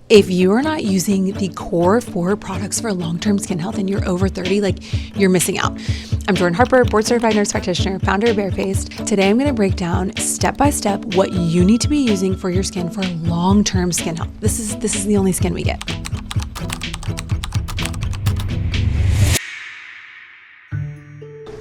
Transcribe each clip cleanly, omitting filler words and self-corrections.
If you are not using the core 4 products for long-term skin health and you're over 30, like, you're missing out. I'm Jordan Harper, board certified nurse practitioner, founder of Barefaced. Today I'm going to break down step by step what you need to be using for your skin for long-term skin health. This is the only skin we get.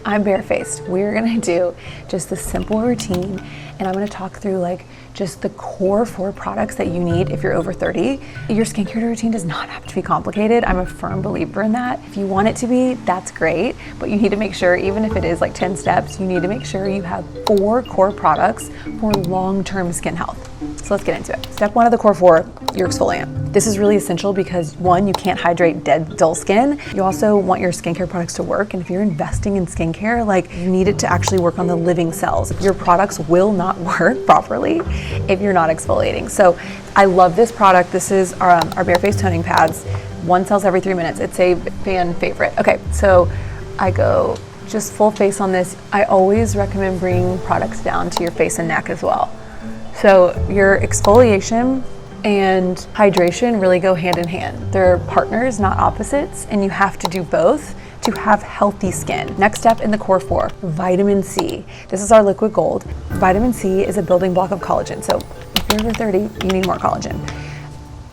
I'm barefaced. We're gonna do just the simple routine, and I'm gonna talk through like just the core 4 products that you need if you're over 30. Your skincare routine does not have to be complicated. I'm a firm believer in that. If you want it to be, that's great, but you need to make sure, even if it is like 10 steps, you need to make sure you have 4 core products for long-term skin health. So let's get into it. Step 1 of the core 4, your exfoliant. This is really essential because 1, you can't hydrate dead, dull skin. You also want your skincare products to work, and if you're investing in skincare, like, you need it to actually work on the living cells. Your products will not work properly if you're not exfoliating. So I love this product. This is our Barefaced toning pads. One sells every 3 minutes. It's a fan favorite. Okay, so I go just full face on this. I always recommend bringing products down to your face and neck as well. So your exfoliation and hydration really go hand in hand. They're partners, not opposites, and you have to do both to have healthy skin. Next step in the core 4, vitamin C. This is our liquid gold. Vitamin C is a building block of collagen. So if you're over 30, you need more collagen.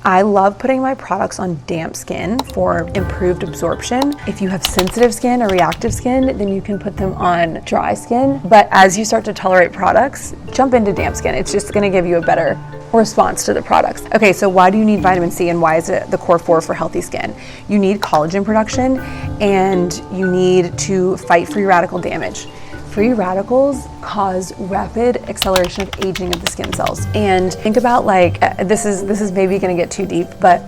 I love putting my products on damp skin for improved absorption. If you have sensitive skin or reactive skin, then you can put them on dry skin. But as you start to tolerate products, jump into damp skin. It's just gonna give you a better response to the products. Okay, so why do you need vitamin C and why is it the core 4 for healthy skin? You need collagen production and you need to fight free radical damage. Free radicals cause rapid acceleration of aging of the skin cells. And think about like, this is maybe gonna get too deep, but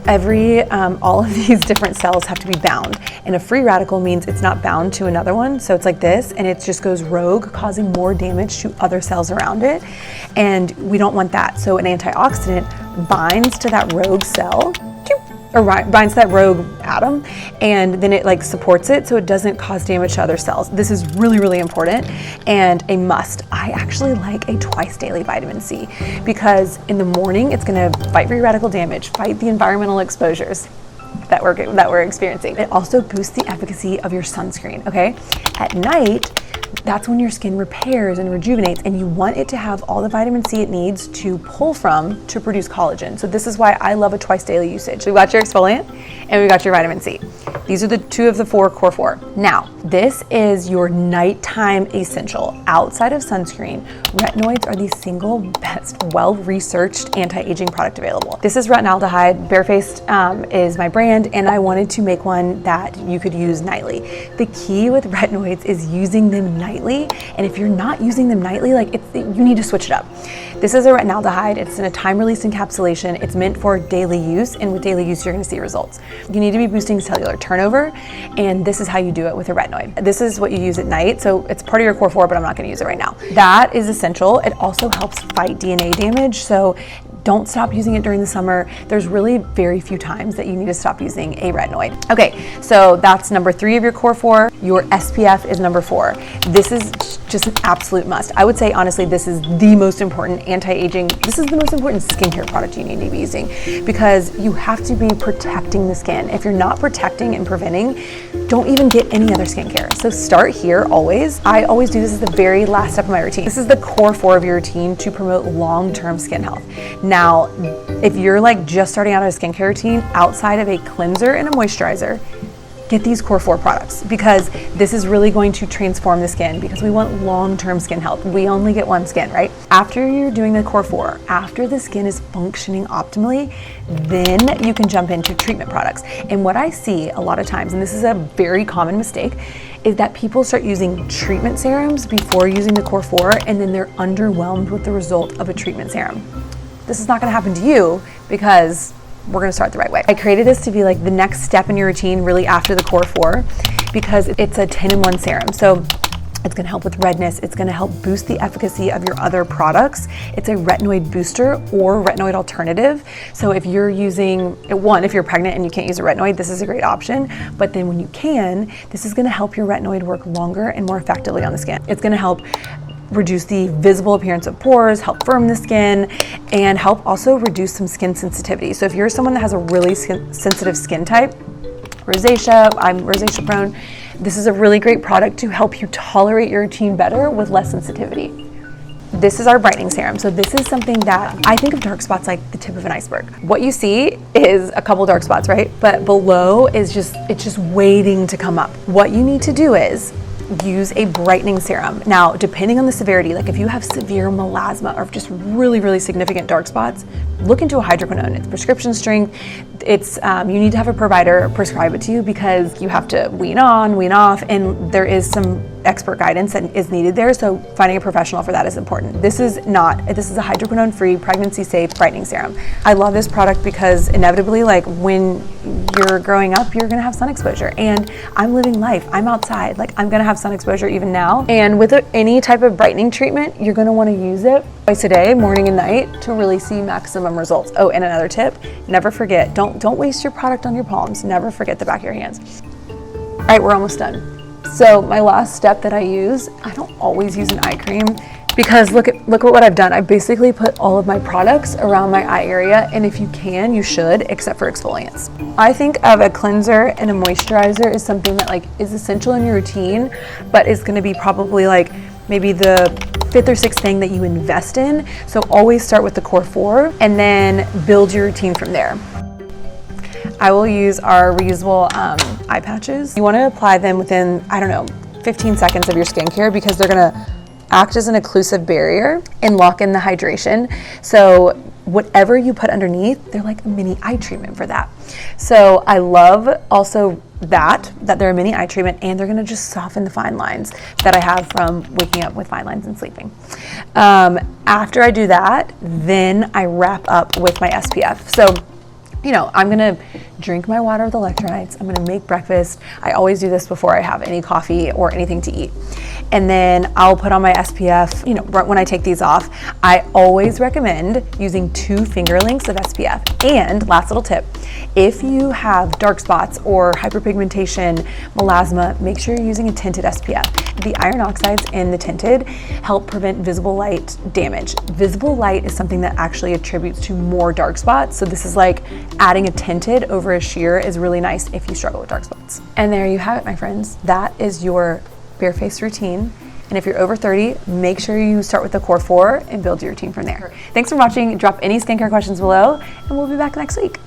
all of these different cells have to be bound. And a free radical means it's not bound to another one. So it's like this, and it just goes rogue, causing more damage to other cells around it. And we don't want that. So an antioxidant binds to that rogue cell, or binds that rogue atom, and then it like supports it so it doesn't cause damage to other cells. This is really, really important and a must. I actually like a twice daily vitamin C because in the morning it's gonna fight free radical damage, fight the environmental exposures that we're experiencing. It also boosts the efficacy of your sunscreen, okay? At night, that's when your skin repairs and rejuvenates, and you want it to have all the vitamin C it needs to pull from to produce collagen. So this is why I love a twice daily usage. We got your exfoliant and we got your vitamin C. These are the 2 of the 4 core 4. Now, this is your nighttime essential. Outside of sunscreen, retinoids are the single best, well-researched anti-aging product available. This is retinaldehyde. Barefaced is my brand, and I wanted to make one that you could use nightly. The key with retinoids is using them nightly, and if you're not using them nightly, you need to switch it up. This is a retinaldehyde. It's in a time-released encapsulation. It's meant for daily use, and with daily use, you're gonna see results. You need to be boosting cellular turnover, and this is how you do it with a retinoid. This is what you use at night, so it's part of your core 4, but I'm not gonna use it right now. That is essential. It also helps fight DNA damage, so don't stop using it during the summer. There's really very few times that you need to stop using a retinoid. Okay, so that's number 3 of your core 4. Your SPF is number 4. This is just an absolute must. I would say, honestly, this is the most important anti-aging, this is the most important skincare product you need to be using because you have to be protecting the skin. If you're not protecting and preventing, don't even get any other skincare. So start here always. I always do this as the very last step of my routine. This is the core 4 of your routine to promote long-term skin health. Now, if you're like just starting out a skincare routine, outside of a cleanser and a moisturizer, get these core 4 products because this is really going to transform the skin because we want long-term skin health. We only get one skin, right? After you're doing the core 4, after the skin is functioning optimally, then you can jump into treatment products. And what I see a lot of times, and this is a very common mistake, is that people start using treatment serums before using the core 4, and then they're underwhelmed with the result of a treatment serum. This is not gonna happen to you because we're gonna start the right way. I created this to be like the next step in your routine, really after the core 4, because it's a 10-in-1 serum. So it's gonna help with redness. It's gonna help boost the efficacy of your other products. It's a retinoid booster or retinoid alternative. So if you're using, if you're pregnant and you can't use a retinoid, this is a great option. But then when you can, this is gonna help your retinoid work longer and more effectively on the skin. It's gonna help reduce the visible appearance of pores, help firm the skin, and help also reduce some skin sensitivity. So if you're someone that has a really sensitive skin type, rosacea, I'm rosacea prone, this is a really great product to help you tolerate your routine better with less sensitivity. This is our brightening serum. So this is something that I think of dark spots like the tip of an iceberg. What you see is a couple dark spots, right? But below is it's just waiting to come up. What you need to do is use a brightening serum. Now, depending on the severity, like if you have severe melasma or just really, really significant dark spots, look into a hydroquinone. It's prescription strength. It's you need to have a provider prescribe it to you because you have to wean on, wean off, and there is some expert guidance that is needed there. So finding a professional for that is important. This is a hydroquinone-free, pregnancy-safe brightening serum. I love this product because inevitably, like when you're growing up, you're gonna have sun exposure, and I'm living life. I'm outside. Like I'm gonna have sun exposure even now. And with any type of brightening treatment, you're gonna want to use it twice a day, morning and night, to really see maximum results. Oh, and another tip: never forget. Don't waste your product on your palms. Never forget the back of your hands. All right, we're almost done. So my last step that I use, I don't always use an eye cream because look at what I've done. I basically put all of my products around my eye area, and if you can, you should, except for exfoliants. I think of a cleanser and a moisturizer is something that like is essential in your routine, but is gonna be probably like maybe the 5th or 6th thing that you invest in. So always start with the core 4 and then build your routine from there. I will use our reusable eye patches. You want to apply them within, 15 seconds of your skincare because they're going to act as an occlusive barrier and lock in the hydration. So whatever you put underneath, they're like a mini eye treatment for that. So I love also that they're a mini eye treatment, and they're going to just soften the fine lines that I have from waking up with fine lines and sleeping. After I do that, then I wrap up with my SPF. So I'm gonna drink my water with electrolytes. I'm gonna make breakfast. I always do this before I have any coffee or anything to eat. And then I'll put on my SPF, right when I take these off. I always recommend using 2 finger lengths of SPF. And last little tip, if you have dark spots or hyperpigmentation, melasma, make sure you're using a tinted SPF. The iron oxides in the tinted help prevent visible light damage. Visible light is something that actually attributes to more dark spots. So this is like adding a tinted over a sheer is really nice if you struggle with dark spots. And there you have it, my friends. That is your bare-faced routine. And if you're over 30, make sure you start with the core 4 and build your routine from there. Thanks for watching. Drop any skincare questions below, and we'll be back next week.